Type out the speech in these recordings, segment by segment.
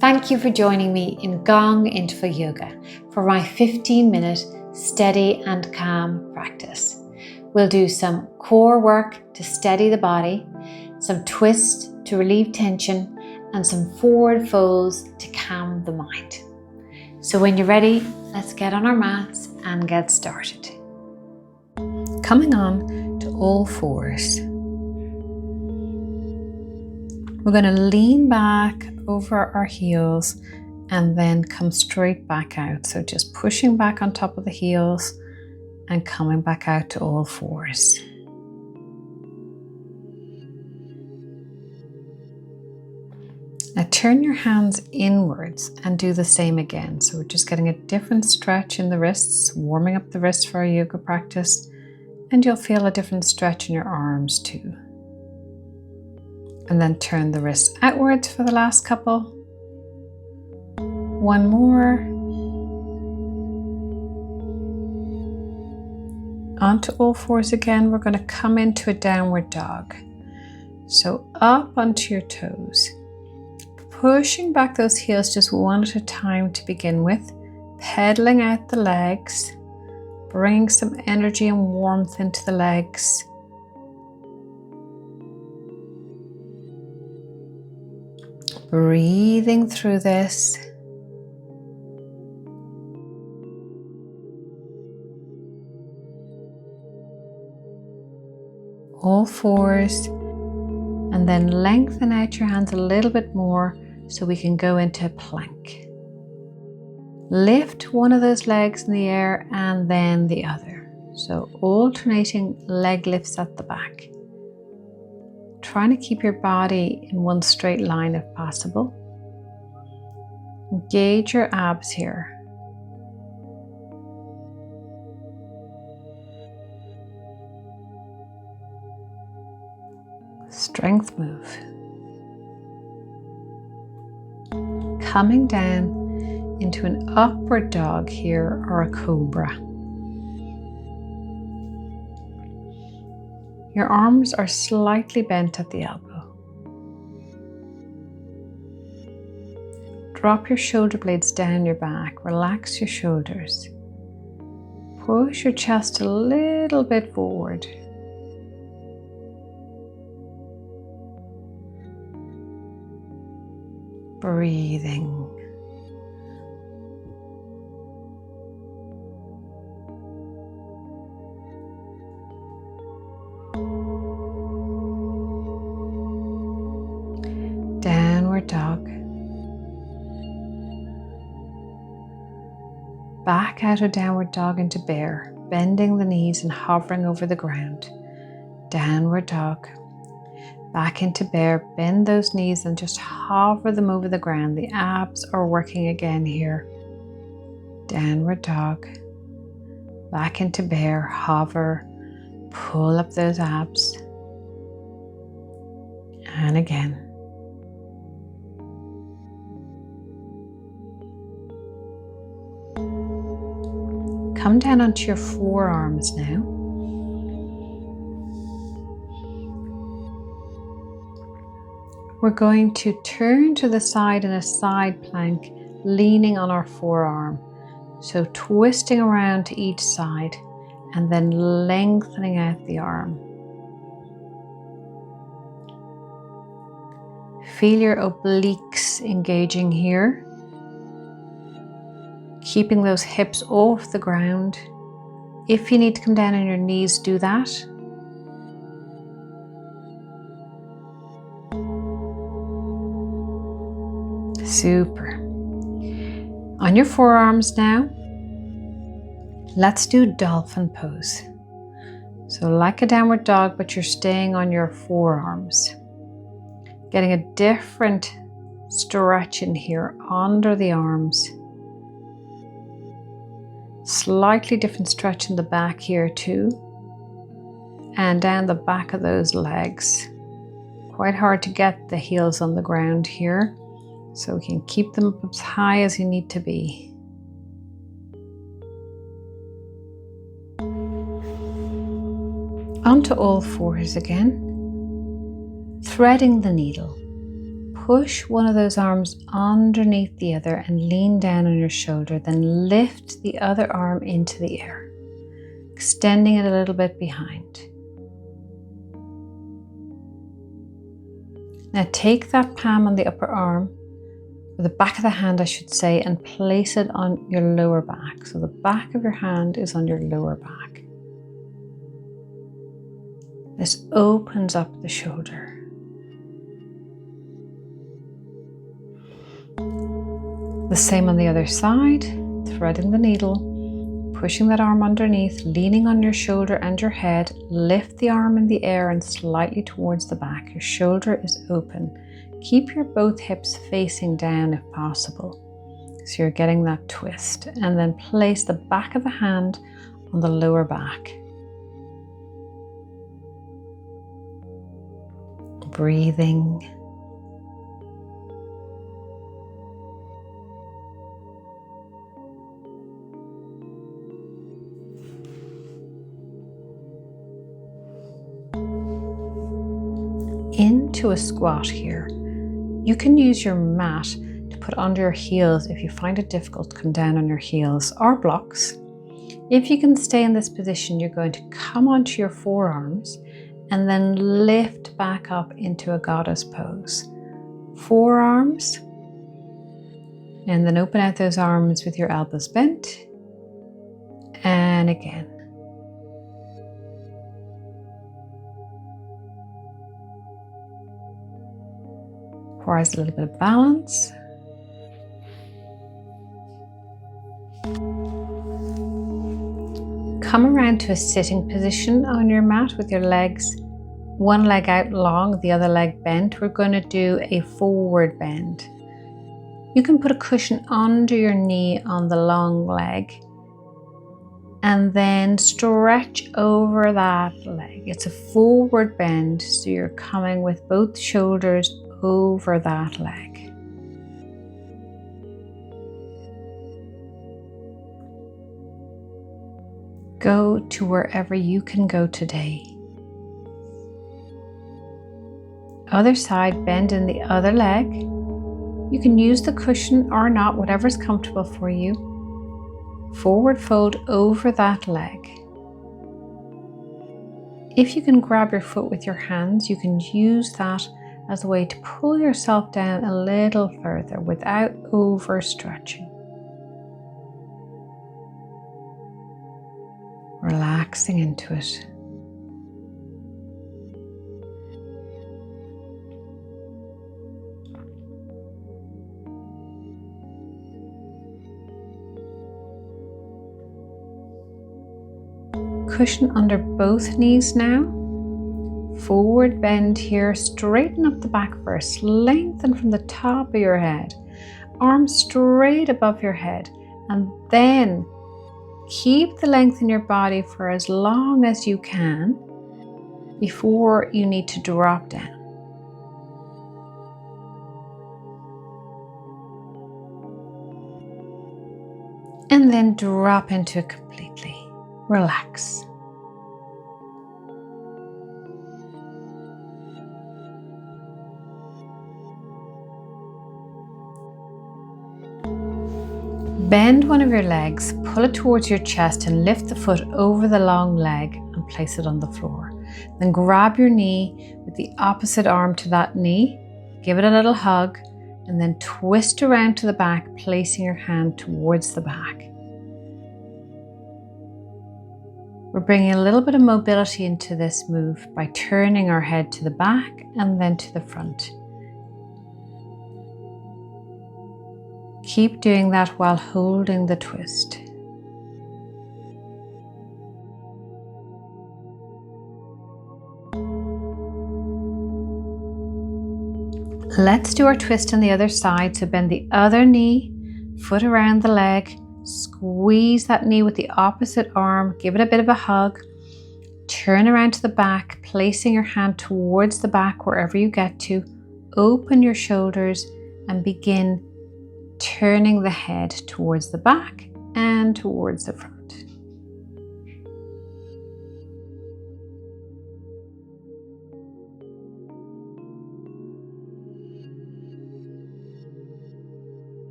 Thank you for joining me in Gong Interval Yoga for my 15-minute steady and calm practice. We'll do some core work to steady the body, some twists to relieve tension, and some forward folds to calm the mind. So when you're ready, let's get on our mats and get started. Coming on to all fours. We're going to lean back over our heels and then come straight back out. So just pushing back on top of the heels and coming back out to all fours. Now turn your hands inwards and do the same again. So we're just getting a different stretch in the wrists, warming up the wrists for our yoga practice, and you'll feel a different stretch in your arms too. And then turn the wrists outwards for the last couple. One more. Onto all fours again. We're going to come into a downward dog. So up onto your toes. Pushing back those heels just one at a time to begin with. Pedaling out the legs. Bring some energy and warmth into the legs. Breathing through this. All fours. And then lengthen out your hands a little bit more so we can go into a plank. Lift one of those legs in the air and then the other. So alternating leg lifts at the back. Trying to keep your body in one straight line if possible. Engage your abs here. Strength move. Coming down into an upward dog here or a cobra. Your arms are slightly bent at the elbow. Drop your shoulder blades down your back. Relax your shoulders. Push your chest a little bit forward. Breathing. Downward dog. Back out of downward dog into bear, bending the knees and hovering over the ground. Downward dog. Back into bear, bend those knees and just hover them over the ground. The abs are working again here. Downward dog. Back into bear, hover, pull up those abs. And again. Come down onto your forearms now. We're going to turn to the side in a side plank, leaning on our forearm. So twisting around to each side and then lengthening out the arm. Feel your obliques engaging here. Keeping those hips off the ground. If you need to come down on your knees, do that. Super. On your forearms now, let's do dolphin pose. So like a downward dog, but you're staying on your forearms. Getting a different stretch in here under the arms. Slightly different stretch in the back here too. And down the back of those legs. Quite hard to get the heels on the ground here. So we can keep them up as high as you need to be. Onto all fours again. Threading the needle. push one of those arms underneath the other and lean down on your shoulder, then lift the other arm into the air, extending it a little bit behind. Now take that palm on the upper arm, or the back of the hand I should say, and place it on your lower back. So the back of your hand is on your lower back. This opens up the shoulder. The same on the other side, threading the needle, pushing that arm underneath, leaning on your shoulder and your head, lift the arm in the air and slightly towards the back. Your shoulder is open. Keep your both hips facing down if possible, so you're getting that twist. And then place the back of the hand on the lower back. Breathing. Into a squat here. You can use your mat to put under your heels if you find it difficult to come down on your heels, or blocks. If you can stay in this position, you're going to come onto your forearms and then lift back up into a goddess pose. Forearms, and then open out those arms with your elbows bent. And again. Requires a little bit of balance. Come around to a sitting position on your mat with your legs, one leg out long, the other leg bent. We're going to do a forward bend. You can put a cushion under your knee on the long leg and then stretch over that leg. It's a forward bend, so you're coming with both shoulders over that leg. Go to wherever you can go today. Other side, bend in the other leg. You can use the cushion or not, whatever's comfortable for you. Forward fold over that leg. If you can grab your foot with your hands, you can use that as a way to pull yourself down a little further without overstretching. Relaxing into it. Cushion under both knees now. Forward bend here, straighten up the back first, lengthen from the top of your head, arms straight above your head, and then keep the length in your body for as long as you can before you need to drop down. And then drop into it completely. Relax. Bend one of your legs, pull it towards your chest and lift the foot over the long leg and place it on the floor. Then grab your knee with the opposite arm to that knee, give it a little hug, and then twist around to the back, placing your hand towards the back. We're bringing a little bit of mobility into this move by turning our head to the back and then to the front. Keep doing that while holding the twist. Let's do our twist on the other side. So bend the other knee, foot around the leg, squeeze that knee with the opposite arm, give it a bit of a hug, turn around to the back, placing your hand towards the back wherever you get to, open your shoulders and begin turning the head towards the back and towards the front.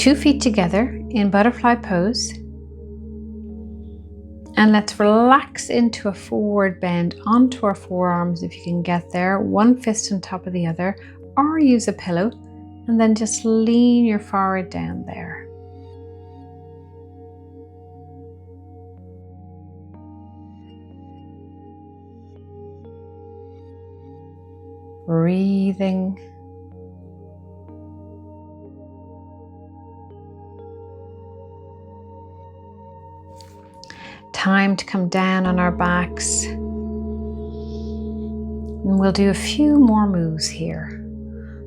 2 feet together in butterfly pose. And let's relax into a forward bend onto our forearms if you can get there. One fist on top of the other, or use a pillow, and then just lean your forehead down there. Breathing. Time to come down on our backs. And we'll do a few more moves here.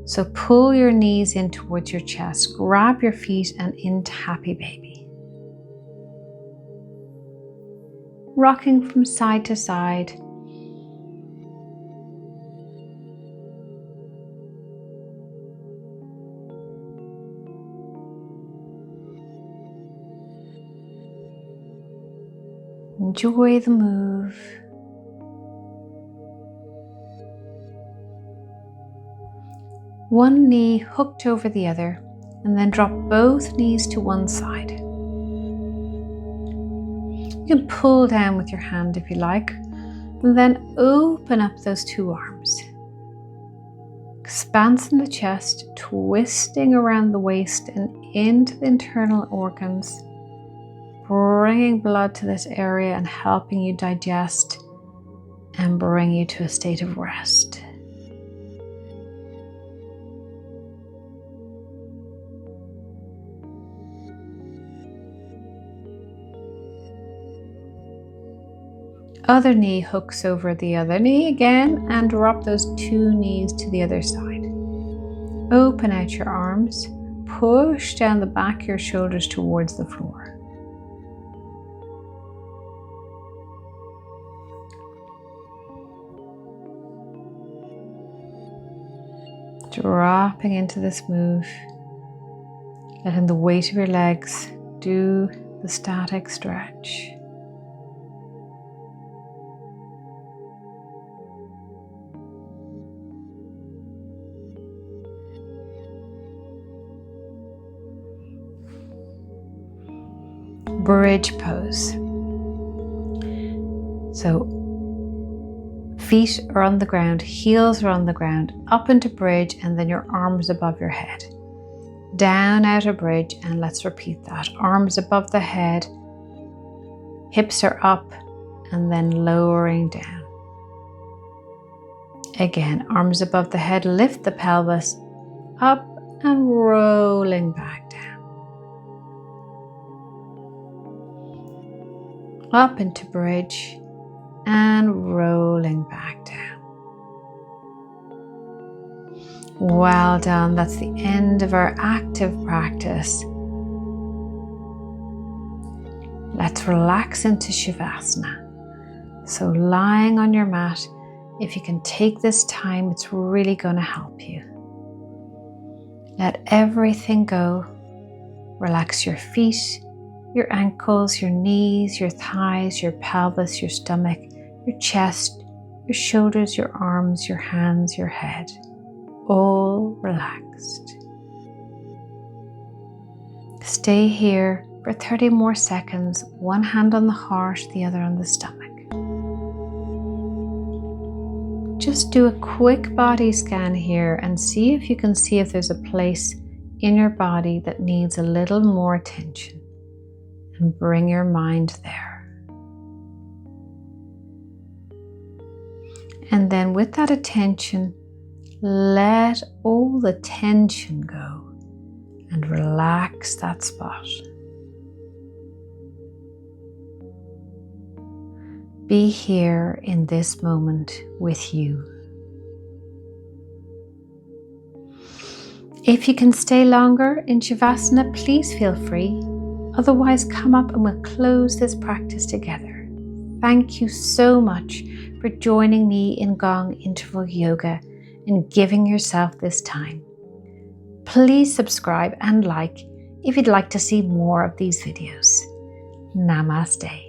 So pull your knees in towards your chest, grab your feet and into happy baby. Rocking from side to side. Enjoy the move. One knee hooked over the other, and then drop both knees to one side. You can pull down with your hand if you like, and then open up those 2 arms. Expanse in the chest, twisting around the waist and into the internal organs, bringing blood to this area and helping you digest and bring you to a state of rest. Other knee hooks over the other knee again, and drop those 2 knees to the other side. Open out your arms, push down the back of your shoulders towards the floor. Dropping into this move, letting the weight of your legs do the static stretch. Bridge pose. So feet are on the ground, heels are on the ground, up into bridge, and then your arms above your head. Down out of bridge, and let's repeat that. Arms above the head, hips are up, and then lowering down. Again, arms above the head, lift the pelvis up and rolling back down. Up into bridge and rolling back down. Well done. That's the end of our active practice. Let's relax into Savasana. So lying on your mat, if you can take this time, it's really going to help you. Let everything go. Relax your feet, your ankles, your knees, your thighs, your pelvis, your stomach, your chest, your shoulders, your arms, your hands, your head. All relaxed. Stay here for 30 more seconds, one hand on the heart, the other on the stomach. Just do a quick body scan here and see if you can see if there's a place in your body that needs a little more attention. And bring your mind there. And then with that attention, let all the tension go and relax that spot. Be here in this moment with you. If you can stay longer in Savasana, please feel free. Otherwise, come up and we'll close this practice together. Thank you so much for joining me in Gong Interval Yoga and giving yourself this time. Please subscribe and like if you'd like to see more of these videos. Namaste.